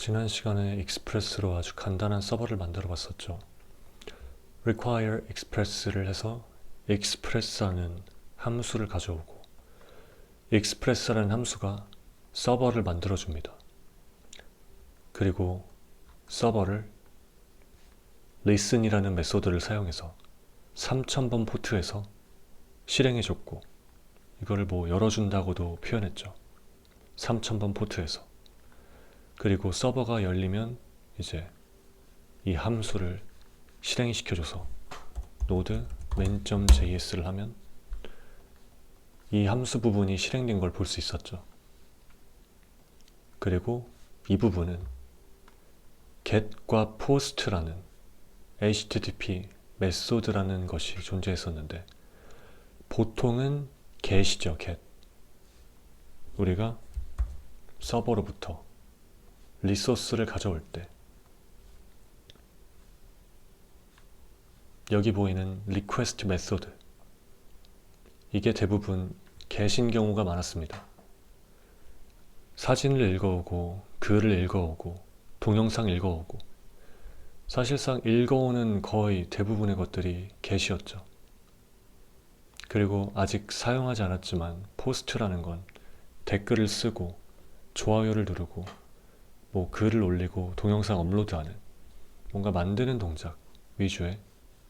지난 시간에 익스프레스로 아주 간단한 서버를 만들어 봤었죠. require express를 해서 express라는 함수를 가져오고 express라는 함수가 서버를 만들어 줍니다. 그리고 서버를 listen이라는 메소드를 사용해서 3000번 포트에서 실행해 줬고, 이거를 뭐 열어준다고도 표현했죠. 3000번 포트에서. 그리고 서버가 열리면 이제 이 함수를 실행시켜줘서 node main.js를 하면 이 함수 부분이 실행된 걸 볼 수 있었죠. 그리고 이 부분은 get과 post라는 http 메소드라는 것이 존재했었는데, 보통은 get이죠. get. 우리가 서버로부터 리소스를 가져올 때 여기 보이는 request 메소드, 이게 대부분 get인 경우가 많았습니다. 사진을 읽어오고 글을 읽어오고 동영상 읽어오고, 사실상 읽어오는 거의 대부분의 것들이 get이었죠. 그리고 아직 사용하지 않았지만 post라는 건 댓글을 쓰고 좋아요를 누르고 뭐 글을 올리고 동영상 업로드하는 뭔가 만드는 동작 위주의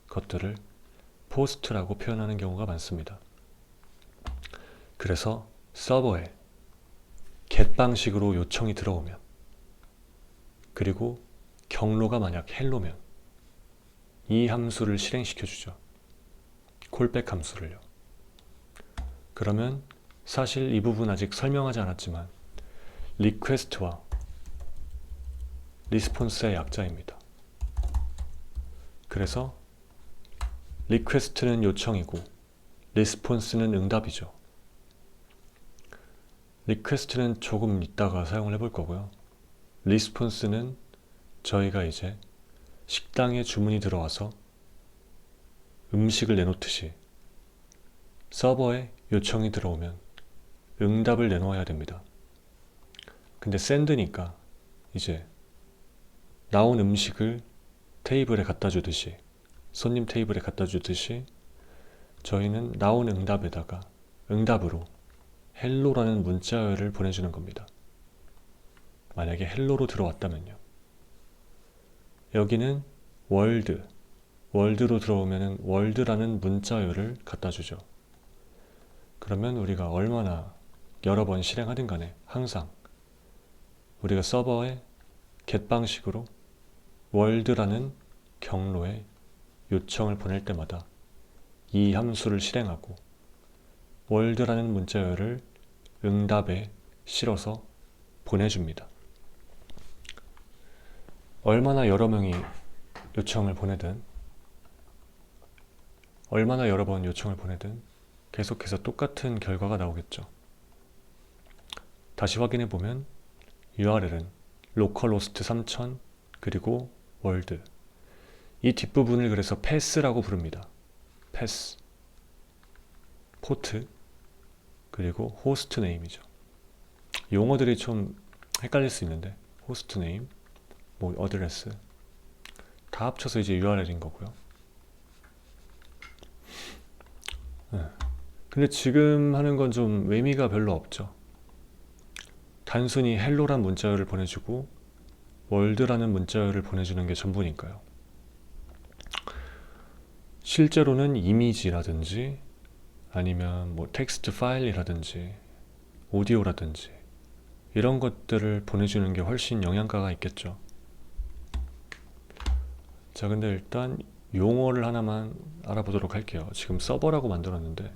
것들을 post라고 표현하는 경우가 많습니다. 그래서 서버에 get 방식으로 요청이 들어오면, 그리고 경로가 만약 hello면 이 함수를 실행시켜 주죠. 콜백 함수를요. 그러면 사실 이 부분 아직 설명하지 않았지만 request와 response의 약자입니다. 그래서 request는 요청이고 response는 응답이죠. request는 조금 이따가 사용을 해볼 거고요. response는 저희가 이제 식당에 주문이 들어와서 음식을 내놓듯이 서버에 요청이 들어오면 응답을 내놓아야 됩니다. 근데 send니까 이제 나온 음식을 테이블에 갖다 주듯이, 손님 테이블에 갖다 주듯이 저희는 나온 응답에다가 응답으로 hello라는 문자열을 보내주는 겁니다. 만약에 hello로 들어왔다면요. 여기는 world로 들어오면 world라는 문자열을 갖다 주죠. 그러면 우리가 얼마나 여러 번 실행하든 간에 항상 우리가 서버에 get 방식으로 world라는 경로에 요청을 보낼 때마다 이 함수를 실행하고 world라는 문자열을 응답에 실어서 보내줍니다. 얼마나 여러 명이 요청을 보내든, 얼마나 여러 번 요청을 보내든 계속해서 똑같은 결과가 나오겠죠. 다시 확인해 보면 URL은 localhost 3000 그리고 world, 이 뒷부분을 그래서 pass라고 부릅니다. pass, 포트, 그리고 host name이죠. 용어들이 좀 헷갈릴 수 있는데 host name, 뭐 address 다 합쳐서 이제 URL인 거고요. 근데 지금 하는 건 좀 의미가 별로 없죠. 단순히 hello란 문자열을 보내주고 world라는 문자열을 보내주는 게 전부니까요. 실제로는 이미지라든지 아니면 뭐 텍스트 파일이라든지 오디오라든지 이런 것들을 보내주는 게 훨씬 영향가가 있겠죠. 자, 근데 일단 용어를 하나만 알아보도록 할게요. 지금 서버라고 만들었는데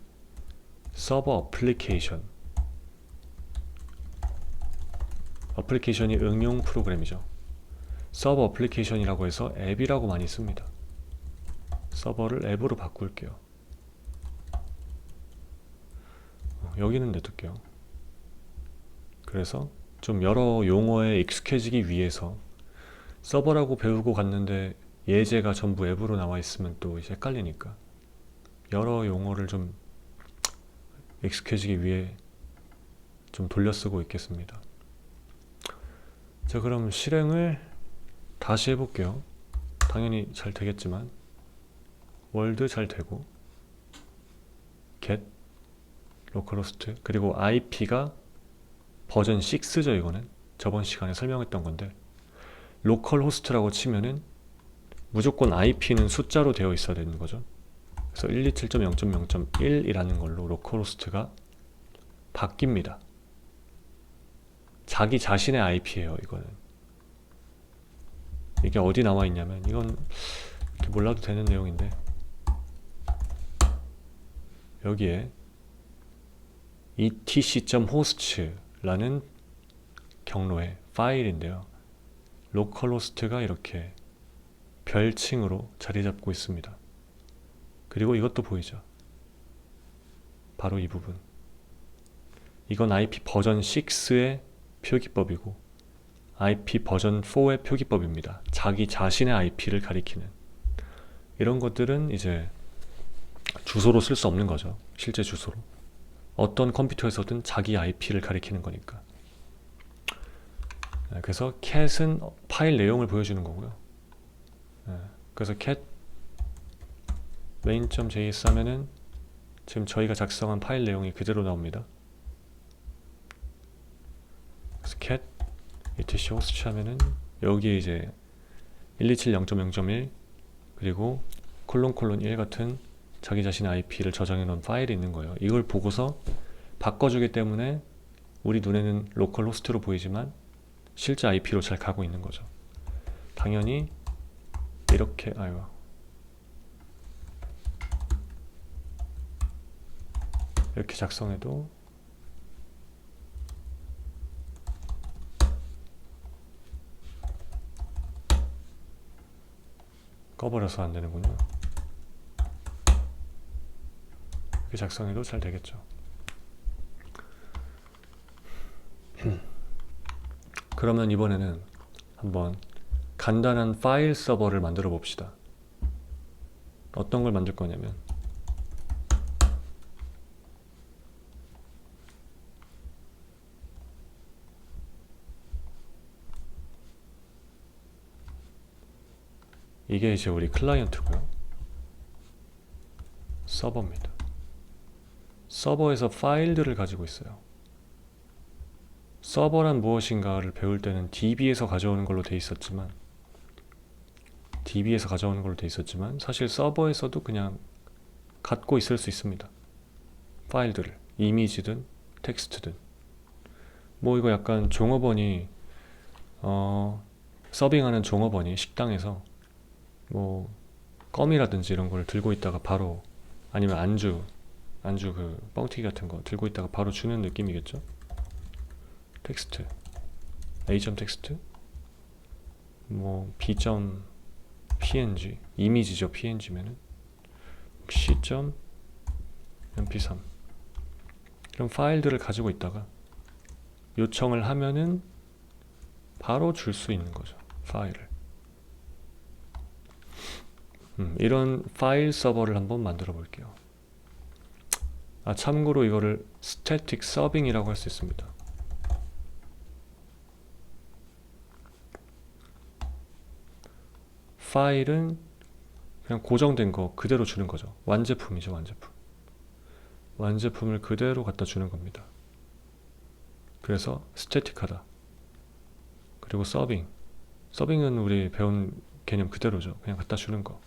서버 어플리케이션, 어플리케이션이 응용 프로그램이죠. 서버 어플리케이션이라고 해서 앱이라고 많이 씁니다. 서버를 앱으로 바꿀게요. 여기는 냅둘게요. 그래서 좀 여러 용어에 익숙해지기 위해서, 서버라고 배우고 갔는데 예제가 전부 앱으로 나와 있으면 또 이제 헷갈리니까 여러 용어를 좀 익숙해지기 위해 좀 돌려 쓰고 있겠습니다. 자, 자, 그럼 실행을 다시 해볼게요. 당연히 잘 되겠지만 월드 잘 되고 get localhost 그리고 IP가 버전 6죠. 이거는 저번 시간에 설명했던 건데 localhost라고 치면은 무조건 IP는 숫자로 되어 있어야 되는 거죠. 그래서 127.0.0.1이라는 걸로 localhost가 바뀝니다. 자기 자신의 IP예요. 이거는 이게 어디 나와 있냐면 이건 이렇게 몰라도 되는 내용인데 여기에 etc.host라는 경로의 파일인데요. localhost가 이렇게 별칭으로 자리 잡고 있습니다. 그리고 이것도 보이죠? 바로 이 부분. 이건 IP 버전 6의 표기법이고 IP 버전 4의 표기법입니다. 자기 자신의 IP를 가리키는 이런 것들은 이제 주소로 쓸 수 없는 거죠. 실제 주소로. 어떤 컴퓨터에서든 자기 IP를 가리키는 거니까. 그래서 cat은 파일 내용을 보여주는 거고요. 그래서 cat main.js 하면은 지금 저희가 작성한 파일 내용이 그대로 나옵니다. 그래서 cat etc host 하면은 여기에 이제 127.0.0.1 그리고 콜론 1 같은 자기 자신의 IP를 저장해 놓은 파일이 있는 거예요. 이걸 보고서 바꿔주기 때문에 우리 눈에는 로컬 호스트로 보이지만 실제 IP로 잘 가고 있는 거죠. 당연히 이렇게 이렇게 작성해도 꺼버려서 안 되는군요. 이렇게 작성해도 잘 되겠죠. 그러면 이번에는 한번 간단한 파일 서버를 만들어 봅시다. 어떤 걸 만들 거냐면 이게 이제 우리 클라이언트고요. 서버입니다. 서버에서 파일들을 가지고 있어요. 서버란 무엇인가를 배울 때는 DB에서 가져오는 걸로 돼 있었지만 사실 서버에서도 그냥 갖고 있을 수 있습니다. 파일들을 이미지든 텍스트든 뭐 이거 약간 종업원이 서빙하는 종업원이 식당에서 뭐 껌이라든지 이런 걸 들고 있다가 바로 아니면 안주 그 뻥튀기 같은 거 들고 있다가 바로 주는 느낌이겠죠. 텍스트 a.텍스트 뭐 b.png 이미지죠. png면은 c.mp3 이런 파일들을 가지고 있다가 요청을 하면은 바로 줄 수 있는 거죠. 파일을. 이런 파일 서버를 한번 만들어 볼게요. 참고로 이거를 static subbing이라고 할 수 있습니다. 파일은 그냥 고정된 거 그대로 주는 거죠. 완제품이죠. 완제품을 그대로 갖다 주는 겁니다. 그래서 스태틱하다. 그리고 서빙은 우리 배운 개념 그대로죠. 그냥 갖다 주는 거.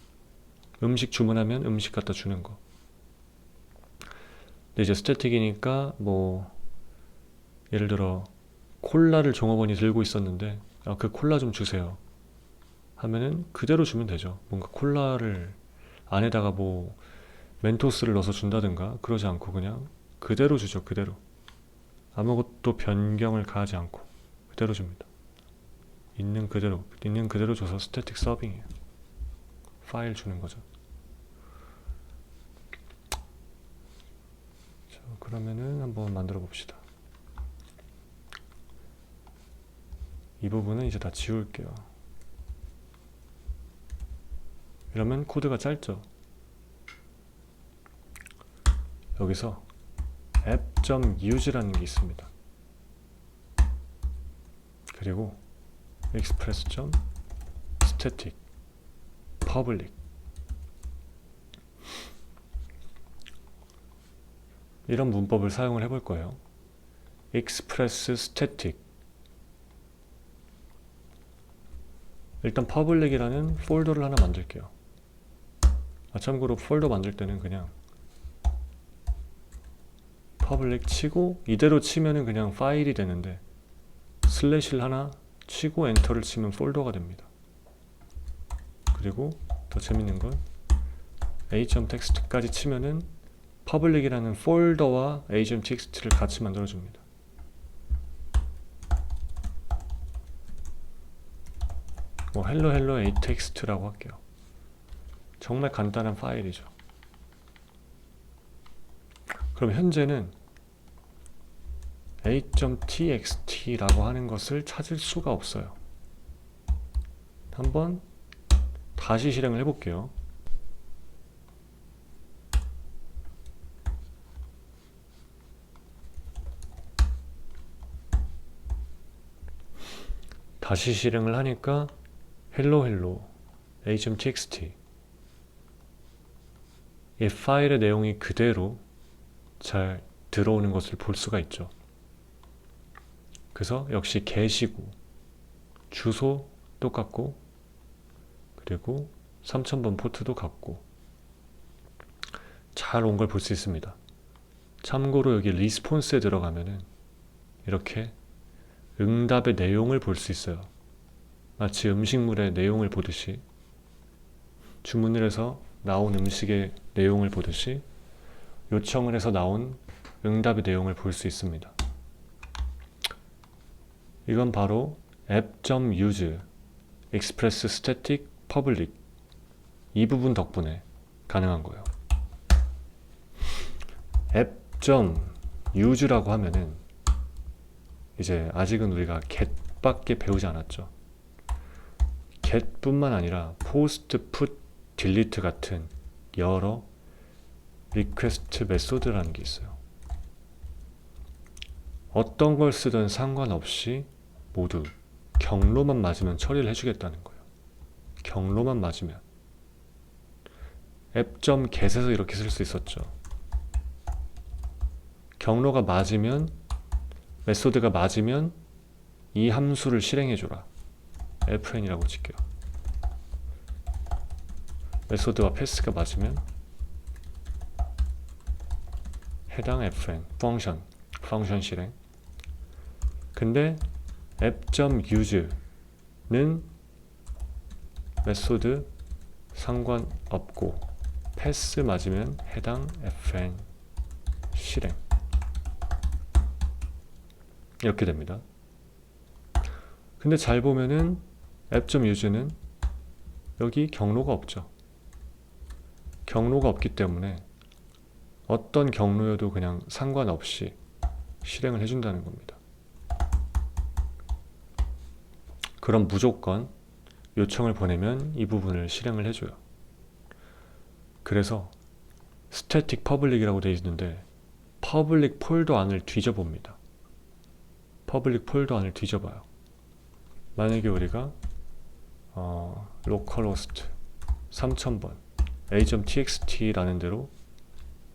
음식 주문하면 음식 갖다 주는 거. 근데 이제 스태틱이니까 뭐 예를 들어 콜라를 종업원이 들고 있었는데 그 콜라 좀 주세요 하면은 그대로 주면 되죠. 뭔가 콜라를 안에다가 뭐 멘토스를 넣어서 준다든가 그러지 않고 그냥 그대로 주죠. 그대로 아무것도 변경을 가하지 않고 그대로 줍니다. 있는 그대로 줘서 스태틱 서빙이에요. 파일 주는 거죠. 자, 그러면은 한번 만들어 봅시다. 이 부분은 이제 다 지울게요. 이러면 코드가 짧죠. 여기서 app.use라는 게 있습니다. 그리고 express.static public. 이런 문법을 사용을 해볼 거예요. express static. 일단 public이라는 폴더를 하나 만들게요. 참고로 폴더 만들 때는 그냥 public 치고 이대로 치면은 그냥 파일이 되는데 슬래시를 하나 치고 엔터를 치면 폴더가 됩니다. 그리고 더 재밌는 건 a.txt까지 치면은 public이라는 폴더와 a.txt를 같이 만들어줍니다. 뭐 hello a.txt라고 할게요. 정말 간단한 파일이죠. 그럼 현재는 a.txt라고 하는 것을 찾을 수가 없어요. 한번 다시 실행을 해볼게요. 다시 실행을 하니까 hello a.txt 이 파일의 내용이 그대로 잘 들어오는 것을 볼 수가 있죠. 그래서 역시 게시구, 주소 똑같고 그리고 3000번 포트도 같고 잘 온 걸 볼 수 있습니다. 참고로 여기 리스폰스에 들어가면은 이렇게 응답의 내용을 볼 수 있어요. 마치 음식물의 내용을 보듯이 주문을 해서 나온 음식의 내용을 보듯이 요청을 해서 나온 응답의 내용을 볼 수 있습니다. 이건 바로 app.use express static public 이 부분 덕분에 가능한 거예요. app.use라고 하면은 이제 아직은 우리가 get밖에 배우지 않았죠. get뿐만 아니라 post, put, delete 같은 여러 리퀘스트 메소드라는 게 있어요. 어떤 걸 쓰든 상관없이 모두 경로만 맞으면 처리를 해주겠다는 거예요. 경로만 맞으면. app.get에서 이렇게 쓸 수 있었죠. 경로가 맞으면, 메소드가 맞으면 이 함수를 실행해줘라. fn이라고 칠게요. 메소드와 패스가 맞으면 해당 fn, 펑션 실행. 근데 app.use는 메소드 상관없고 패스 맞으면 해당 fn 실행. 이렇게 됩니다. 근데 잘 보면은 app.use는 여기 경로가 없죠. 경로가 없기 때문에 어떤 경로여도 그냥 상관없이 실행을 해준다는 겁니다. 그럼 무조건 요청을 보내면 이 부분을 실행을 해줘요. 그래서 static public이라고 되어 있는데 public 폴더 안을 뒤져봅니다. public 폴더 안을 뒤져봐요. 만약에 우리가 localhost 3000번 a.txt라는 대로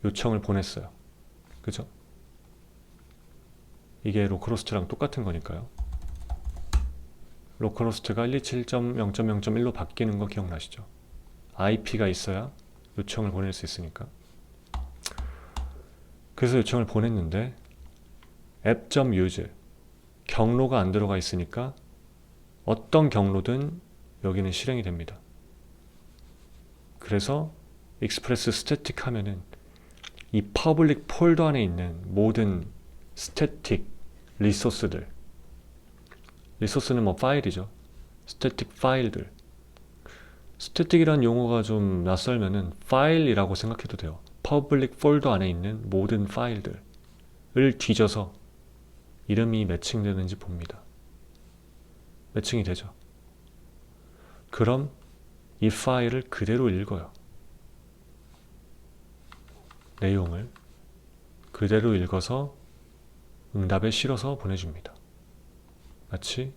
요청을 보냈어요. 그죠? 이게 로컬호스트랑 똑같은 거니까요. 로컬호스트가 127.0.0.1로 바뀌는 거 기억나시죠? IP가 있어야 요청을 보낼 수 있으니까. 그래서 요청을 보냈는데 app.use 경로가 안 들어가 있으니까 어떤 경로든 여기는 실행이 됩니다. 그래서 express static 하면은 이 public 폴더 안에 있는 모든 static 리소스들, 리소스는 뭐 파일이죠. static 파일들. static이란 용어가 좀 낯설면은 파일이라고 생각해도 돼요. public 폴더 안에 있는 모든 파일들을 뒤져서 이름이 매칭되는지 봅니다. 매칭이 되죠. 그럼 이 파일을 그대로 읽어요. 내용을 그대로 읽어서 응답에 실어서 보내줍니다. 마치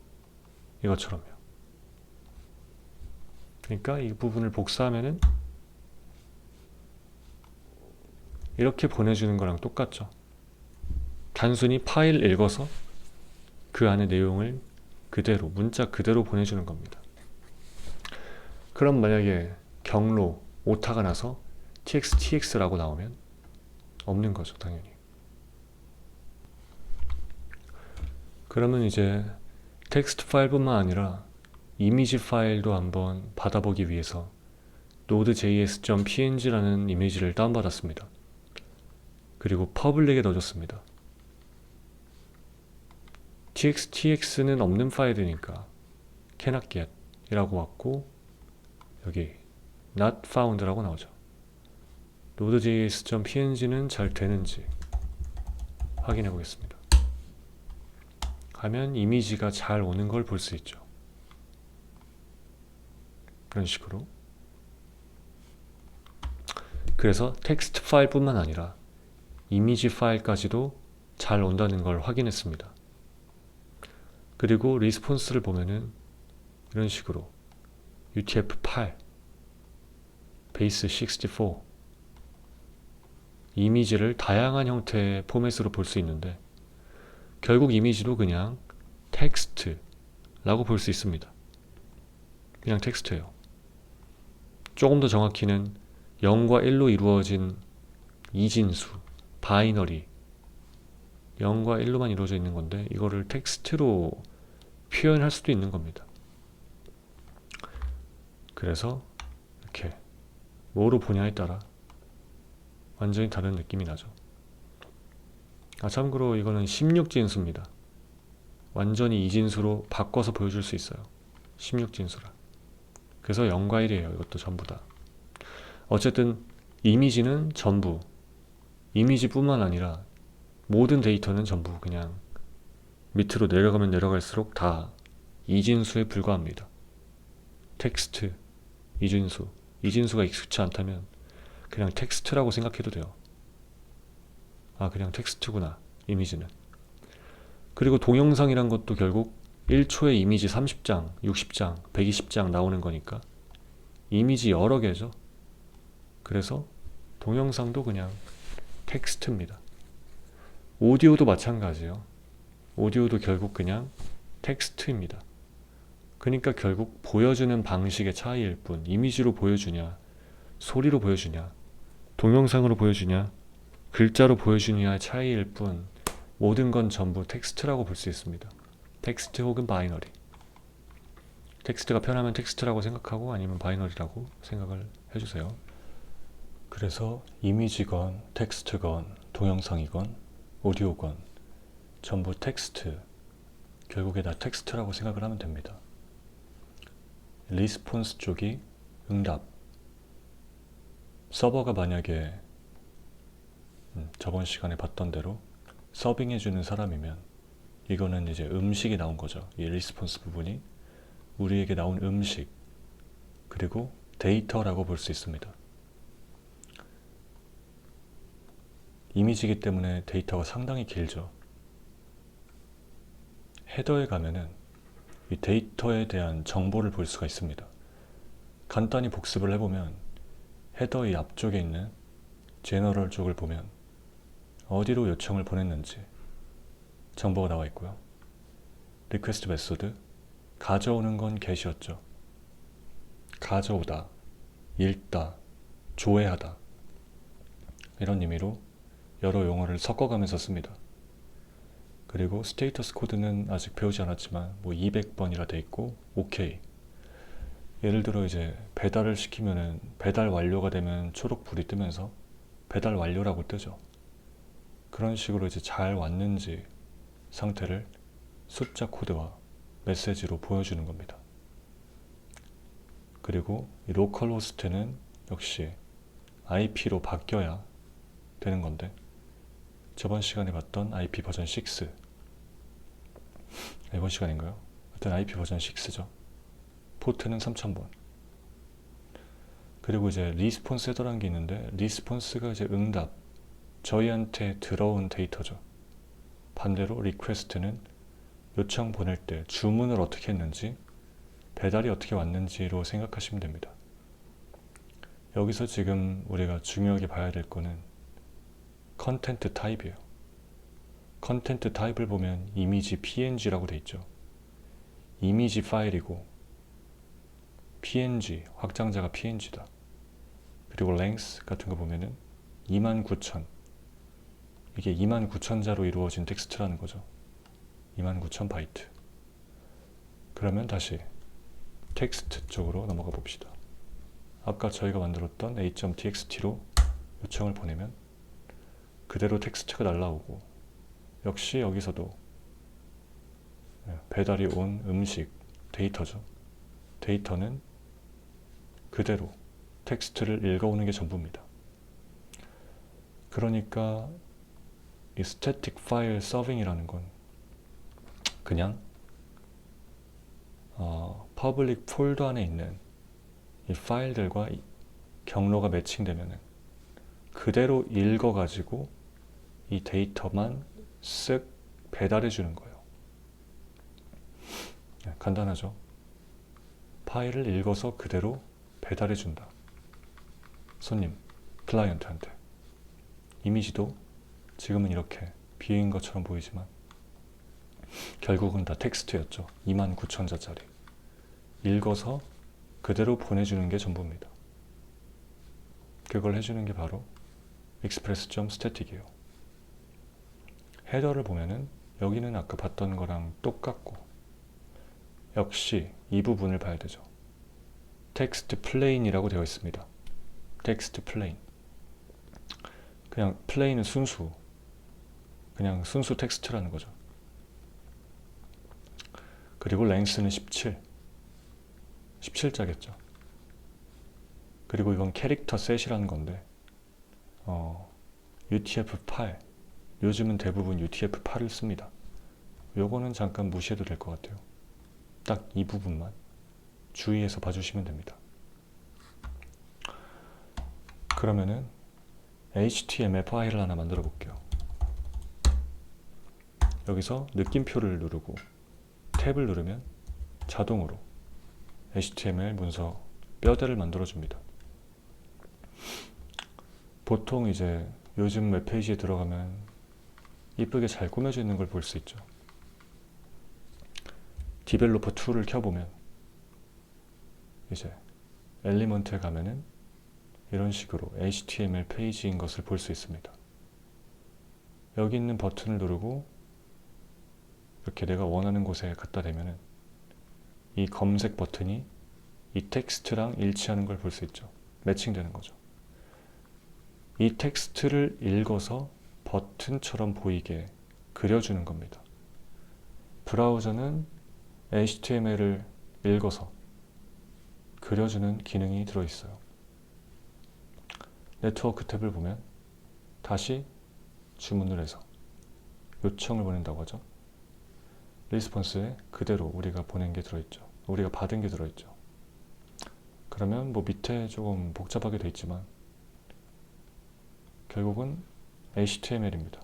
이것처럼요. 그러니까 이 부분을 복사하면은 이렇게 보내주는 거랑 똑같죠. 단순히 파일 읽어서 그 안에 내용을 그대로, 문자 그대로 보내주는 겁니다. 그럼 만약에 경로, 오타가 나서 txtx라고 나오면 없는 거죠, 당연히. 그러면 이제 텍스트 파일뿐만 아니라 이미지 파일도 한번 받아보기 위해서 node.js.png라는 이미지를 다운받았습니다. 그리고 퍼블릭에 넣어줬습니다. txtx는 없는 파일이니까 cannot get 이라고 왔고, 여기 not found라고 나오죠. node.js.png는 잘 되는지 확인해 보겠습니다. 하면 이미지가 잘 오는 걸 볼 수 있죠. 이런 식으로. 그래서 텍스트 파일뿐만 아니라 이미지 파일까지도 잘 온다는 걸 확인했습니다. 그리고 리스폰스를 보면은 이런 식으로 UTF-8, base64 이미지를 다양한 형태의 포맷으로 볼 수 있는데, 결국 이미지도 그냥 텍스트라고 볼 수 있습니다. 그냥 텍스트예요. 조금 더 정확히는 0과 1로 이루어진 이진수, 바이너리, 0과 1로만 이루어져 있는 건데 이거를 텍스트로 표현할 수도 있는 겁니다. 그래서 이렇게 뭐로 보냐에 따라 완전히 다른 느낌이 나죠. 참고로 이거는 16진수입니다. 완전히 이진수로 바꿔서 보여줄 수 있어요. 16진수라. 그래서 0과 1이에요. 이것도 전부 다. 어쨌든 이미지는 전부, 이미지뿐만 아니라 모든 데이터는 전부 그냥 밑으로 내려가면 내려갈수록 다 이진수에 불과합니다. 텍스트, 이진수. 이진수가 익숙치 않다면 그냥 텍스트라고 생각해도 돼요. 그냥 텍스트구나, 이미지는. 그리고 동영상이란 것도 결국 1초에 이미지 30장, 60장, 120장 나오는 거니까 이미지 여러 개죠. 그래서 동영상도 그냥 텍스트입니다. 오디오도 마찬가지예요. 오디오도 결국 그냥 텍스트입니다. 그러니까 결국 보여주는 방식의 차이일 뿐, 이미지로 보여주냐, 소리로 보여주냐, 동영상으로 보여주냐, 글자로 보여주냐의 차이일 뿐, 모든 건 전부 텍스트라고 볼 수 있습니다. 텍스트 혹은 바이너리. 텍스트가 편하면 텍스트라고 생각하고 아니면 바이너리라고 생각을 해주세요. 그래서 이미지건 텍스트건 동영상이건 오디오건 전부 텍스트, 결국에 다 텍스트라고 생각을 하면 됩니다. 리스폰스 쪽이 응답. 서버가 만약에 저번 시간에 봤던 대로 서빙해주는 사람이면 이거는 이제 음식이 나온 거죠. 이 리스폰스 부분이 우리에게 나온 음식, 그리고 데이터라고 볼 수 있습니다. 이미지이기 때문에 데이터가 상당히 길죠. 헤더에 가면은 이 데이터에 대한 정보를 볼 수가 있습니다. 간단히 복습을 해보면 헤더의 앞쪽에 있는 제너럴 쪽을 보면 어디로 요청을 보냈는지 정보가 나와 있고요. 리퀘스트 메소드, 가져오는 건 get이었죠. 가져오다, 읽다, 조회하다, 이런 의미로 여러 용어를 섞어가면서 씁니다. 그리고 스테이터스 코드는 아직 배우지 않았지만 200번이라 돼 있고 OK. 예를 들어 이제 배달을 시키면은 배달 완료가 되면 초록불이 뜨면서 배달 완료라고 뜨죠. 그런 식으로 이제 잘 왔는지 상태를 숫자 코드와 메시지로 보여주는 겁니다. 그리고 이 로컬 호스트는 역시 IP로 바뀌어야 되는 건데, 저번 시간에 봤던 IP 버전 6, 이번 시간인가요? 하여튼 IP 버전 6죠. 포트는 3000번. 그리고 이제 리스폰스 헤더라는 게 있는데, 리스폰스가 이제 응답, 저희한테 들어온 데이터죠. 반대로 리퀘스트는 요청 보낼 때 주문을 어떻게 했는지, 배달이 어떻게 왔는지로 생각하시면 됩니다. 여기서 지금 우리가 중요하게 봐야 될 거는 컨텐트 타입이에요. 컨텐트 타입을 보면 이미지 png라고 돼 있죠. 이미지 파일이고 png, 확장자가 png다. 그리고 length 같은 거 보면은 29,000, 이게 29,000자로 이루어진 텍스트라는 거죠. 29,000 바이트. 그러면 다시 텍스트 쪽으로 넘어가 봅시다. 아까 저희가 만들었던 a.txt로 요청을 보내면 그대로 텍스트가 날라오고, 역시 여기서도 배달이 온 음식 데이터죠. 데이터는 그대로 텍스트를 읽어오는 게 전부입니다. 그러니까 이 static file serving이라는 건 그냥 퍼블릭 폴더 안에 있는 이 파일들과 경로가 매칭되면 그대로 읽어가지고 이 데이터만 쓱 배달해 주는 거예요. 간단하죠? 파일을 읽어서 그대로 배달해 준다. 손님, 클라이언트한테. 이미지도 지금은 이렇게 비어있는 것처럼 보이지만 결국은 다 텍스트였죠. 29,000자짜리. 읽어서 그대로 보내주는 게 전부입니다. 그걸 해주는 게 바로 express.static이에요. 헤더를 보면은 여기는 아까 봤던 거랑 똑같고, 역시 이 부분을 봐야 되죠. 텍스트 플레인이라고 되어 있습니다. 텍스트 플레인. 그냥 플레인은 순수, 그냥 순수 텍스트라는 거죠. 그리고 랭스는 17, 17자겠죠. 그리고 이건 캐릭터 셋이라는 건데 UTF-8, 요즘은 대부분 UTF-8을 씁니다. 요거는 잠깐 무시해도 될 것 같아요. 딱 이 부분만 주의해서 봐주시면 됩니다. 그러면은 HTML 파일을 하나 만들어 볼게요. 여기서 느낌표를 누르고 탭을 누르면 자동으로 HTML 문서 뼈대를 만들어 줍니다. 보통 이제 요즘 웹페이지에 들어가면 이쁘게 잘 꾸며져 있는 걸 볼 수 있죠. 디벨로퍼 툴을 켜보면 이제 엘리먼트에 가면은 이런 식으로 HTML 페이지인 것을 볼 수 있습니다. 여기 있는 버튼을 누르고 이렇게 내가 원하는 곳에 갖다 대면은 이 검색 버튼이 이 텍스트랑 일치하는 걸 볼 수 있죠. 매칭되는 거죠. 이 텍스트를 읽어서 버튼처럼 보이게 그려주는 겁니다. 브라우저는 HTML을 읽어서 그려주는 기능이 들어있어요. 네트워크 탭을 보면 다시 주문을 해서 요청을 보낸다고 하죠. 리스폰스에 그대로 우리가 보낸 게 들어있죠. 우리가 받은 게 들어있죠. 그러면 뭐 밑에 조금 복잡하게 돼 있지만 결국은 HTML입니다.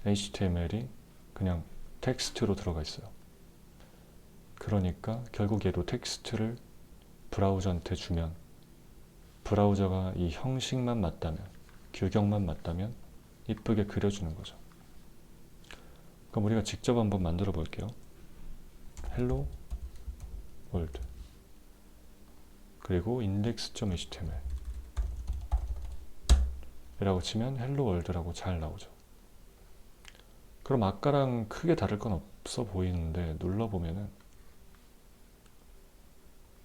HTML이 그냥 텍스트로 들어가 있어요. 그러니까 결국 얘도 텍스트를 브라우저한테 주면 브라우저가 이 형식만 맞다면, 규격만 맞다면 이쁘게 그려주는 거죠. 그럼 우리가 직접 한번 만들어 볼게요. hello world 그리고 index.html 이라고 치면 hello world라고 잘 나오죠. 그럼 아까랑 크게 다를 건 없어 보이는데 눌러보면은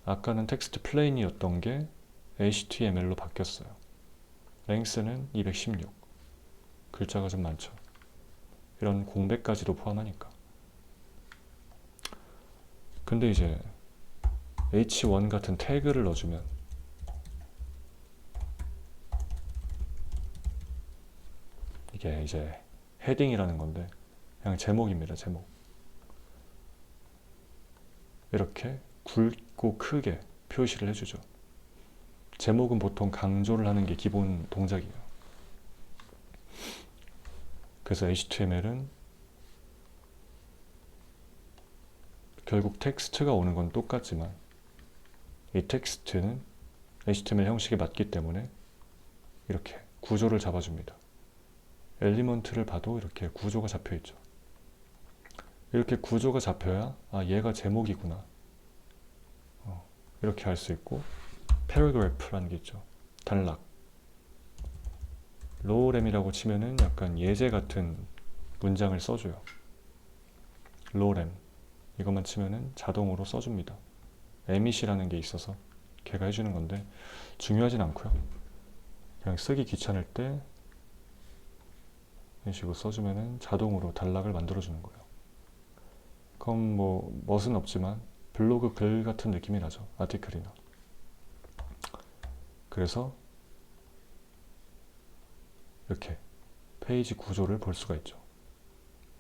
아까는 텍스트 플레인이었던 게 HTML로 바뀌었어요. 랭스는 216, 글자가 좀 많죠. 이런 공백까지도 포함하니까. 근데 이제 h1 같은 태그를 넣어주면 이게 이제 헤딩이라는 건데 그냥 제목입니다. 제목. 이렇게 굵고 크게 표시를 해주죠. 제목은 보통 강조를 하는 게 기본 동작이에요. 그래서 HTML은 결국 텍스트가 오는 건 똑같지만 이 텍스트는 HTML 형식에 맞기 때문에 이렇게 구조를 잡아줍니다. 엘리먼트를 봐도 이렇게 구조가 잡혀있죠. 이렇게 구조가 잡혀야 얘가 제목이구나 이렇게 알 수 있고, paragraph라는 게 있죠. 단락. 로우램이라고 치면은 약간 예제 같은 문장을 써줘요. 로우램 이것만 치면은 자동으로 써줍니다. emit이라는 게 있어서 걔가 해주는 건데 중요하진 않고요. 그냥 쓰기 귀찮을 때 이런 식으로 써주면은 자동으로 단락을 만들어주는 거예요. 그럼 뭐 멋은 없지만 블로그 글 같은 느낌이 나죠. 아티클이나. 그래서 이렇게 페이지 구조를 볼 수가 있죠.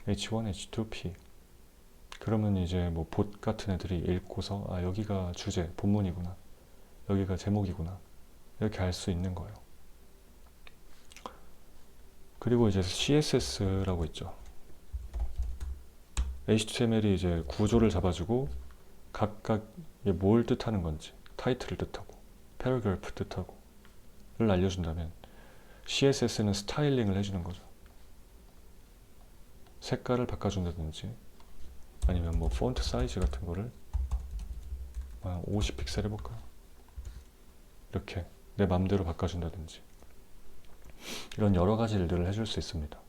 H1, H2, P. 그러면 이제 뭐 봇 같은 애들이 읽고서 여기가 주제, 본문이구나. 여기가 제목이구나. 이렇게 알 수 있는 거예요. 그리고 이제 CSS라고 있죠. HTML이 이제 구조를 잡아주고 각각 뭘 뜻하는 건지, 타이틀을 뜻하고, 패러그래프 뜻하고 를 알려준다면 CSS는 스타일링을 해주는 거죠. 색깔을 바꿔준다든지 아니면 뭐 폰트 사이즈 같은 거를 50픽셀 해볼까? 이렇게 내 맘대로 바꿔준다든지 이런 여러 가지 일들을 해줄 수 있습니다.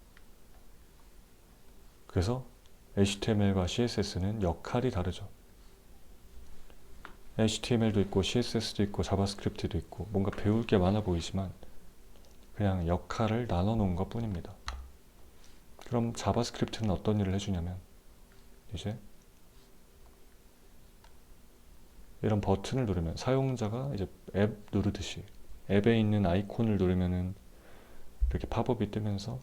그래서 HTML과 CSS는 역할이 다르죠. HTML도 있고 CSS도 있고 자바스크립트도 있고 뭔가 배울 게 많아 보이지만 그냥 역할을 나눠 놓은 것 뿐입니다. 그럼 자바스크립트는 어떤 일을 해주냐면 이제 이런 버튼을 누르면 사용자가 이제 앱 누르듯이 앱에 있는 아이콘을 누르면은 이렇게 팝업이 뜨면서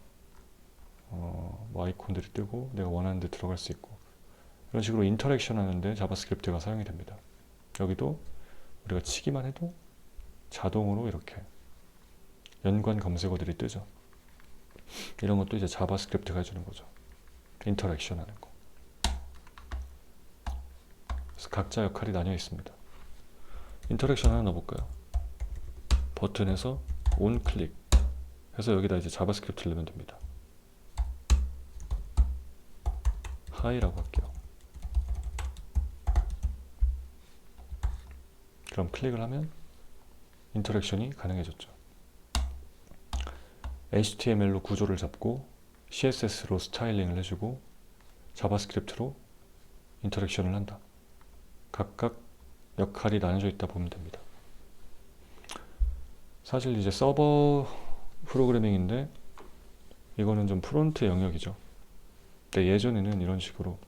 뭐 아이콘들이 뜨고 내가 원하는 데 들어갈 수 있고 이런 식으로 인터랙션 하는데 자바스크립트가 사용이 됩니다. 여기도 우리가 치기만 해도 자동으로 이렇게 연관 검색어들이 뜨죠. 이런 것도 이제 자바스크립트가 해주는 거죠. 인터랙션 하는 거. 그래서 각자 역할이 나뉘어 있습니다. 인터랙션 하나 넣어볼까요? 버튼에서 온클릭 해서 여기다 이제 자바스크립트를 넣으면 됩니다. 하이라고 할게요. 그럼 클릭을 하면 인터랙션이 가능해졌죠. HTML로 구조를 잡고 CSS로 스타일링을 해주고 자바스크립트로 인터랙션을 한다. 각각 역할이 나눠져 있다 보면 됩니다. 사실 이제 서버 프로그래밍인데 이거는 좀 프론트 영역이죠. 근데 예전에는 이런 식으로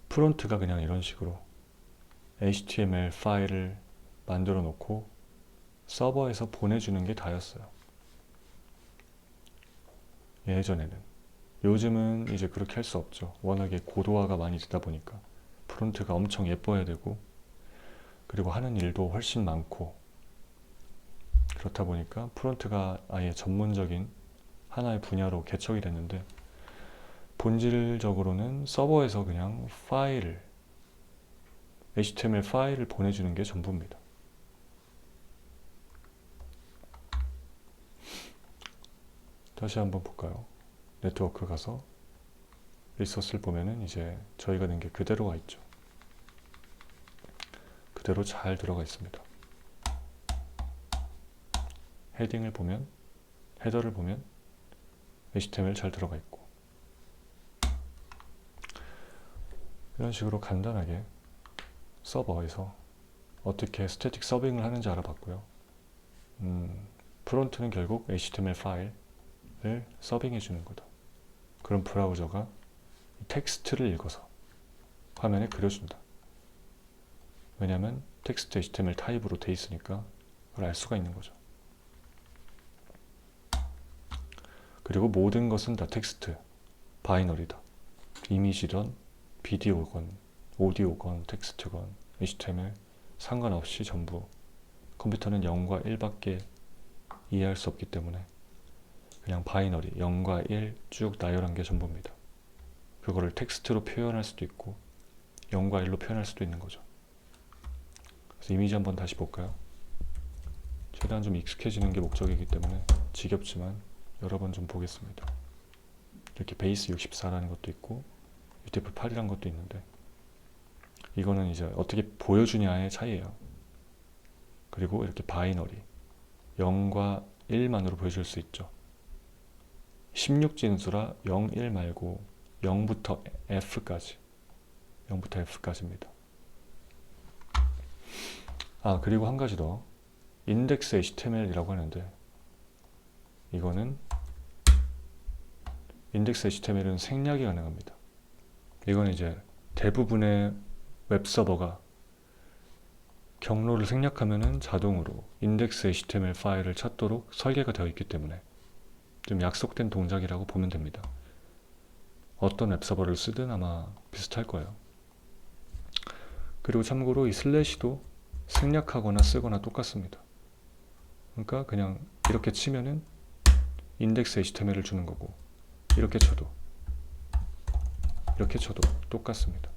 프론트가 그냥 이런 식으로 HTML 파일을 만들어 놓고 서버에서 보내주는 게 다였어요. 예전에는. 요즘은 이제 그렇게 할 수 없죠. 워낙에 고도화가 많이 되다 보니까 프론트가 엄청 예뻐야 되고 그리고 하는 일도 훨씬 많고 그렇다 보니까 프론트가 아예 전문적인 하나의 분야로 개척이 됐는데 본질적으로는 서버에서 그냥 파일을 HTML 파일을 보내주는 게 전부입니다. 다시 한번 볼까요? 네트워크 가서 리소스를 보면은 이제 저희가 낸 게 그대로 와 있죠. 그대로 잘 들어가 있습니다. 헤딩을 보면, 헤더를 보면 HTML 잘 들어가 있고 이런 식으로 간단하게 서버에서 어떻게 스태틱 서빙을 하는지 알아봤고요. 프론트는 결국 HTML 파일을 서빙해 주는 거다. 그럼 브라우저가 텍스트를 읽어서 화면에 그려준다. 왜냐하면 텍스트 HTML 타입으로 돼 있으니까 그걸 알 수가 있는 거죠. 그리고 모든 것은 다 텍스트, 바이너리다. 이미지든 비디오건, 오디오건, 텍스트건, HTML 상관없이 전부 컴퓨터는 0과 1밖에 이해할 수 없기 때문에 그냥 바이너리 0과 1 쭉 나열한 게 전부입니다. 그거를 텍스트로 표현할 수도 있고 0과 1로 표현할 수도 있는 거죠. 그래서 이미지 한번 다시 볼까요? 최대한 좀 익숙해지는 게 목적이기 때문에 지겹지만 여러 번 좀 보겠습니다. 이렇게 베이스 64라는 것도 있고 UTF-8이라는 것도 있는데 이거는 이제 어떻게 보여주냐의 차이예요. 그리고 이렇게 바이너리 0과 1만으로 보여줄 수 있죠. 16진수라 0, 1 말고 0부터 F까지 0부터 F까지입니다. 그리고 한 가지 더 인덱스 HTML이라고 하는데 이거는 인덱스 HTML은 생략이 가능합니다. 이건 이제 대부분의 웹서버가 경로를 생략하면은 자동으로 인덱스 HTML 파일을 찾도록 설계가 되어 있기 때문에 좀 약속된 동작이라고 보면 됩니다. 어떤 웹서버를 쓰든 아마 비슷할 거예요. 그리고 참고로 이 슬래시도 생략하거나 쓰거나 똑같습니다. 그러니까 그냥 이렇게 치면은 인덱스 HTML을 주는 거고 이렇게 쳐도 똑같습니다.